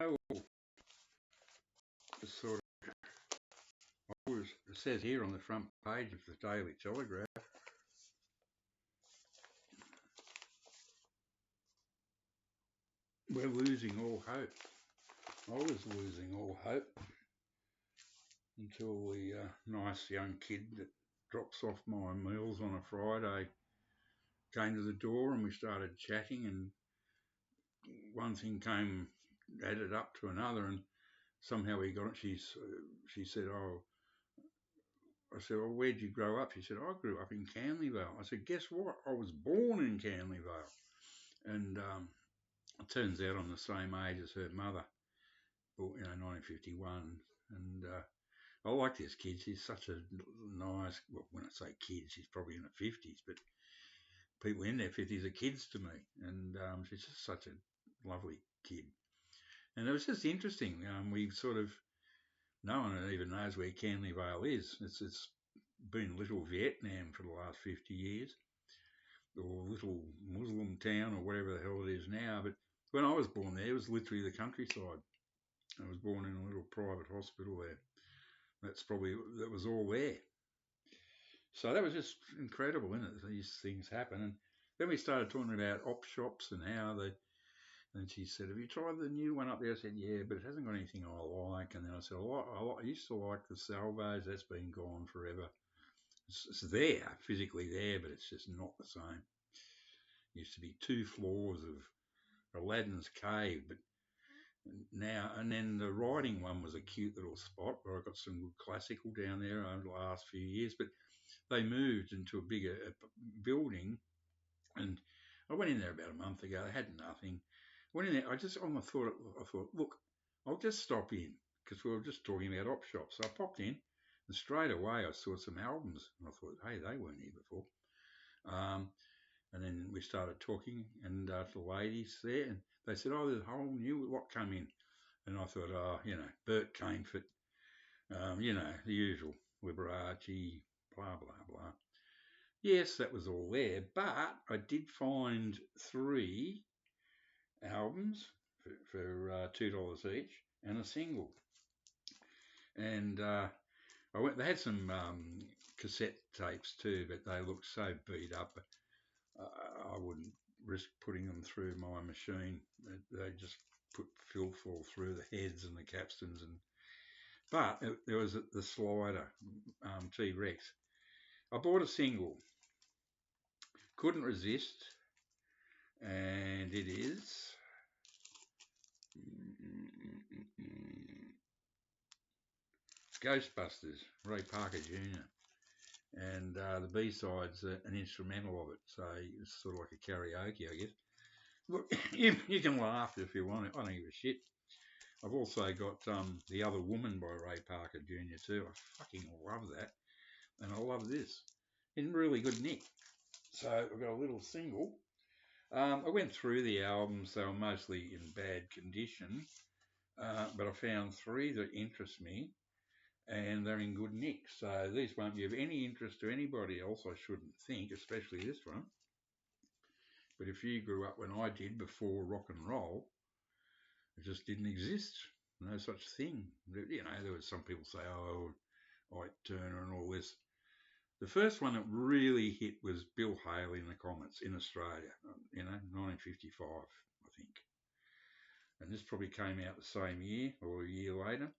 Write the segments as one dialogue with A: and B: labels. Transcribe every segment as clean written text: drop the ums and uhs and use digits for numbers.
A: Oh, well, sort of, it says here on the front page of the Daily Telegraph, we're losing all hope. I was losing all hope until the nice young kid that drops off my meals on a Friday came to the door and we started chatting, and one thing came added up to another, and somehow we got it. She said, "Oh," I said, "Well, where'd you grow up?" She said, "I grew up in Canleyvale." I said, "Guess what? I was born in Canleyvale." And it turns out I'm the same age as her mother, 1951. And I like this kid. She's such a nice, well, when I say kid, she's probably in her 50s, but people in their 50s are kids to me. And she's just such a lovely kid. And it was just interesting. We sort of, no one even knows where Canley Vale is. It's been Little Vietnam for the last 50 years, or Little Muslim Town, or whatever the hell it is now. But when I was born there, it was literally the countryside. I was born in a little private hospital there. That was all there. So that was just incredible, isn't it? These things happen. And then we started talking about op shops and how they. And she said, "Have you tried the new one up there?" I said, "Yeah, but it hasn't got anything I like." And then I said, I used to like the Salvos. That's been gone forever. It's there, physically there, but it's just not the same. It used to be 2 floors of Aladdin's cave, but now, and then the riding one was a cute little spot where I got some good classical down there over the last few years, but they moved into a bigger building, and I went in there about a month ago. They had nothing. Went in there. I thought, look, I'll just stop in because we were just talking about op shops. So I popped in, and straight away I saw some albums, and I thought, hey, they weren't here before. And then we started talking, and the ladies there, and they said, "Oh, there's a whole new lot come in," and I thought, "Oh, Bert Canefort, the usual Liberace, blah blah blah." Yes, that was all there, but I did find 3 albums for $2 each and a single. And I went. They had some cassette tapes too, but they looked so beat up. I wouldn't risk putting them through my machine. They just put filth all through the heads and the capstans. But there was the Slider T-Rex. I bought a single. Couldn't resist, and it is. It's Ghostbusters, Ray Parker Jr. And the B-side's an instrumental of it, so it's sort of like a karaoke, I guess. Look, you can laugh if you want. I don't give a shit. I've also got The Other Woman by Ray Parker Jr. too. I fucking love that. And I love this. In really good nick. So I've got a little single. I went through the albums. They were mostly in bad condition. But I found 3 that interest me. And they're in good nick. So these won't be of any interest to anybody else, I shouldn't think, especially this one. But if you grew up when I did, before rock and roll, it just didn't exist. No such thing. There was some people say, "Oh, Ike Turner and all this." The first one that really hit was Bill Haley and the Comets in Australia, 1955, I think. And this probably came out the same year or a year later.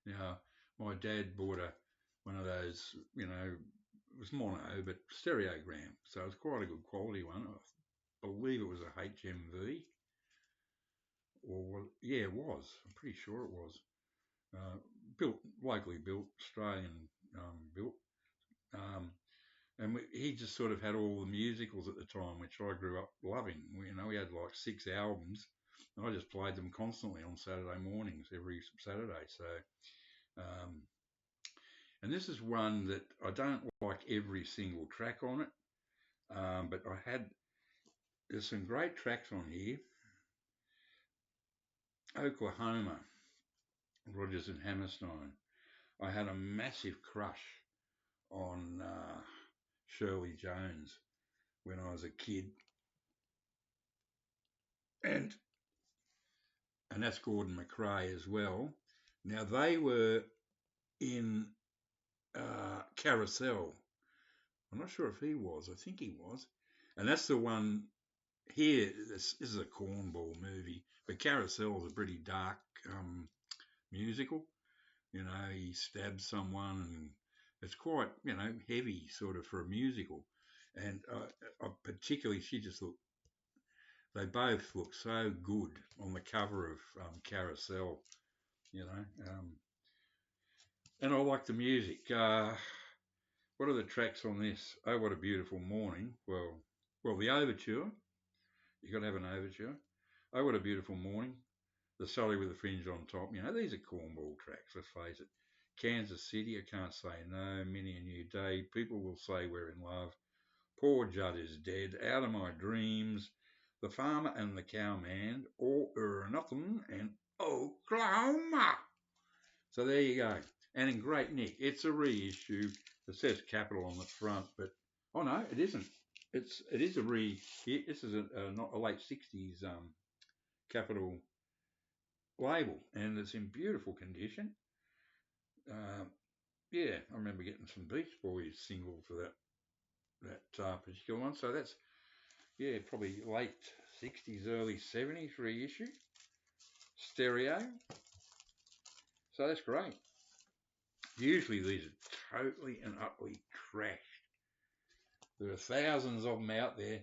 A: Now, my dad bought one of those, it was mono, but stereogram. So it was quite a good quality one. I believe it was a HMV. Yeah, it was. I'm pretty sure it was. Locally built, Australian built. And he just sort of had all the musicals at the time, which I grew up loving. We had like 6 albums, and I just played them constantly on Saturday mornings, every Saturday. So, and this is one that I don't like every single track on it, but there's some great tracks on here. Oklahoma, Rodgers and Hammerstein. I had a massive crush on Shirley Jones when I was a kid, and and that's Gordon McRae as well. Now they were in Carousel. I'm not sure if he was. I think he was, and that's the one here. This is a cornball movie, but Carousel is a pretty dark musical. You know, he stabs someone, and it's quite heavy sort of for a musical. And particularly, they both look so good on the cover of Carousel. You know, and I like the music. What are the tracks on this? Oh, What a Beautiful Morning. Well, the overture. You got to have an overture. Oh, What a Beautiful Morning. The Sully with the Fringe on Top. You know, these are cornball tracks, let's face it. Kansas City, I Can't Say No. Many a New Day. People Will Say We're in Love. Poor Judd is Dead. Out of My Dreams. The Farmer and the Cowman. All or Nothing. And Oklahoma. So there you go. And in great nick. It's a reissue. It says Capitol on the front, but oh no, it isn't. It is a This is not a late '60s Capitol label, and it's in beautiful condition. Uh, yeah, I remember getting some Beach Boys single for that particular one. So that's probably late '60s, early '70s reissue stereo. So that's great. Usually these are totally and utterly trash. There are thousands of them out there.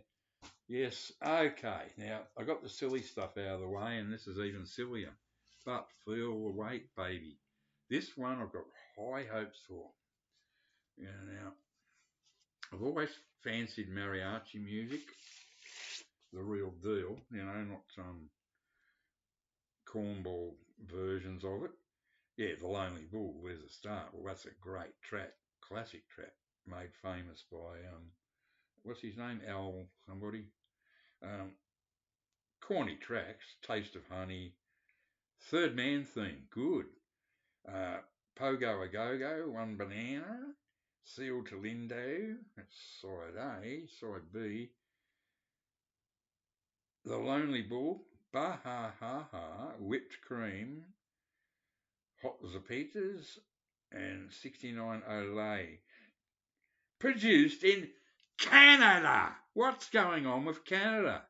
A: Yes, okay. Now, I got the silly stuff out of the way, and this is even sillier. But feel the weight, baby. This one I've got high hopes for. Now, I've always fancied mariachi music, the real deal, not cornball versions of it. Yeah, The Lonely Bull, Where's the Start? Well, that's a great track, classic track, made famous by, what's his name? Al somebody. Um, Corny tracks, Taste of Honey, Third Man theme, good. Uh, Pogo a Go Go, One Banana, Seal to Lindo, that's side A, side B. The Lonely Bull, Bah Ha Ha Ha, Whipped Cream, Hot Zapitas, and 69 Olay. Produced in Canada. What's going on with Canada?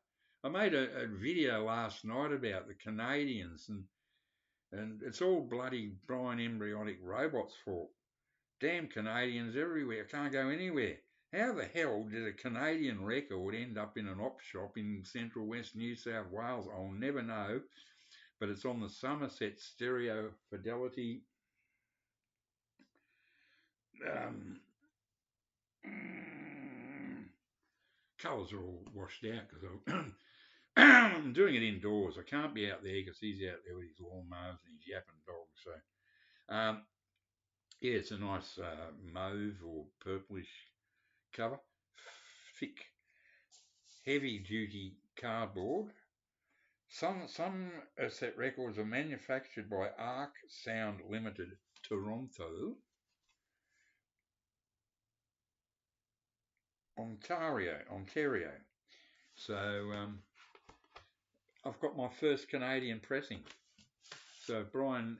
A: I made a video last night about the Canadians, and it's all bloody Brian Embryonic Robots' fault. Damn Canadians everywhere, can't go anywhere. How the hell did a Canadian record end up in an op shop in central west New South Wales? I'll never know, but it's on the Somerset Stereo Fidelity colours are all washed out because I'm doing it indoors. I can't be out there because he's out there with his lawnmowers and his yapping dog. So, yeah, it's a nice mauve or purplish cover. Thick, heavy-duty cardboard. Some set records are manufactured by Arc Sound Limited, Toronto, Ontario. So I've got my first Canadian pressing. So if Brian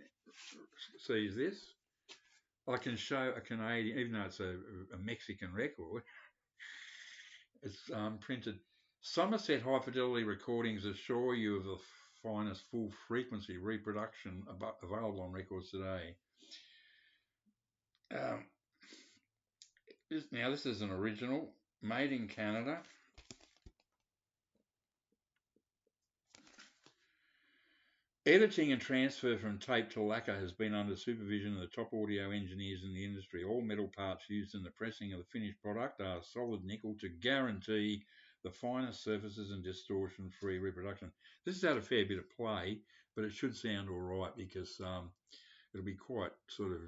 A: sees this, I can show a Canadian, even though it's a Mexican record, it's printed. Somerset High Fidelity Recordings assure you of the finest full frequency reproduction available on records today. This is an original, made in Canada. Editing and transfer from tape to lacquer has been under supervision of the top audio engineers in the industry. All metal parts used in the pressing of the finished product are solid nickel to guarantee the finest surfaces and distortion-free reproduction. This has had a fair bit of play, but it should sound all right because it'll be quite sort of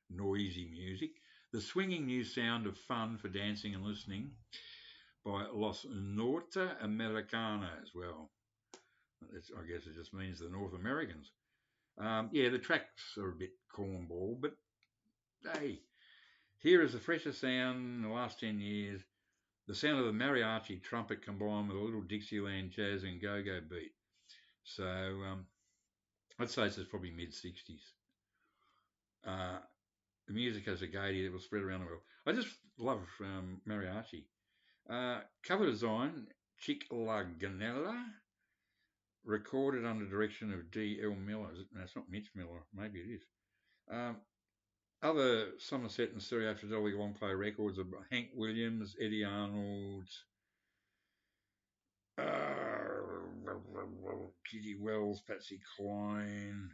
A: noisy music. The swinging new sound of fun for dancing and listening by Los Norte Americanos. Well, I guess it just means the North Americans. The tracks are a bit cornball, but hey, here is the freshest sound in the last 10 years. The sound of the mariachi trumpet combined with a little Dixieland jazz and go-go beat. So I'd say it's probably mid 60s. Uh, the music has a gaiety that will spread around the world. I just love mariachi. Cover design, Chick La Ganella, recorded under direction of D.L. Miller. No, it's not Mitch Miller. Maybe it is. Um, Other Somerset and Stereo Fidelity long play records of Hank Williams, Eddie Arnold, Kitty Wells, Patsy Cline,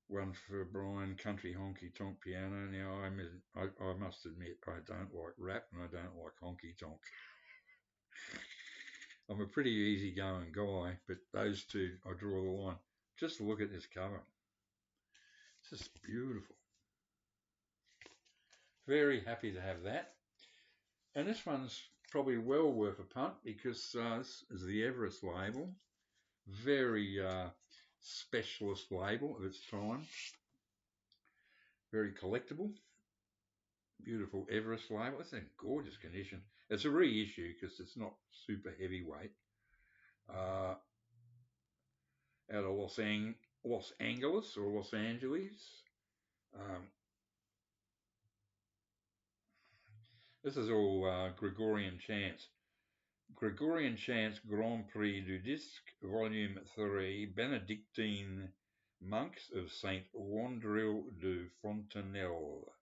A: one for Brian, Country Honky Tonk Piano. Now, I must admit, I don't like rap and I don't like honky tonk. I'm a pretty easygoing guy, but those two, I draw the line. Just look at this cover. It's just beautiful. Very happy to have that. And this one's probably well worth a punt because this is the Everest label. Very specialist label of its time. Very collectible. Beautiful Everest label. It's in gorgeous condition. It's a reissue because it's not super heavyweight. Out of Los Angeles or Los Angeles. Um, this is all Gregorian chants. Gregorian Chants Grand Prix du Disque, Volume 3, Benedictine Monks of Saint Wandril de Fontenelle.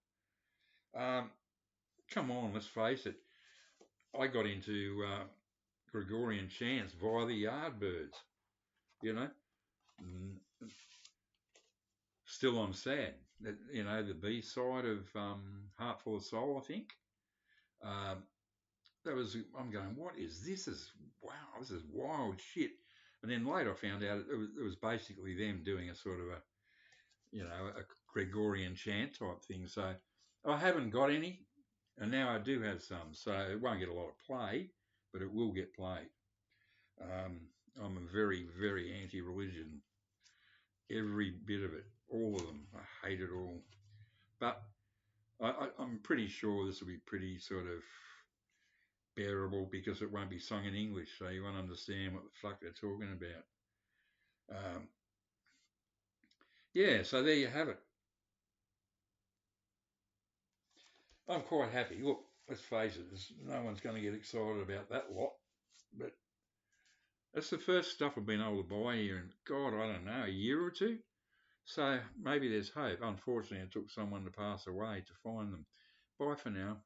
A: Come on, let's face it. I got into Gregorian chants via the Yardbirds, you know. Still, I'm sad. You know, the B side of Heart Full of Soul, I think. Um, I'm going, what is this? Wow, this is wild shit. And then later I found out it was basically them doing a sort of a Gregorian chant type thing. So I haven't got any, and now I do have some. So it won't get a lot of play, but it will get played. Um, I'm a very, very anti-religion. Every bit of it, all of them. I hate it all. But I'm pretty sure this will be pretty sort of bearable because it won't be sung in English, so you won't understand what the fuck they're talking about. Um, yeah, so there you have it. I'm quite happy. Look, let's face it, no one's going to get excited about that lot, but that's the first stuff I've been able to buy here in, God, I don't know, a year or two. So maybe there's hope. Unfortunately, it took someone to pass away to find them. Bye for now.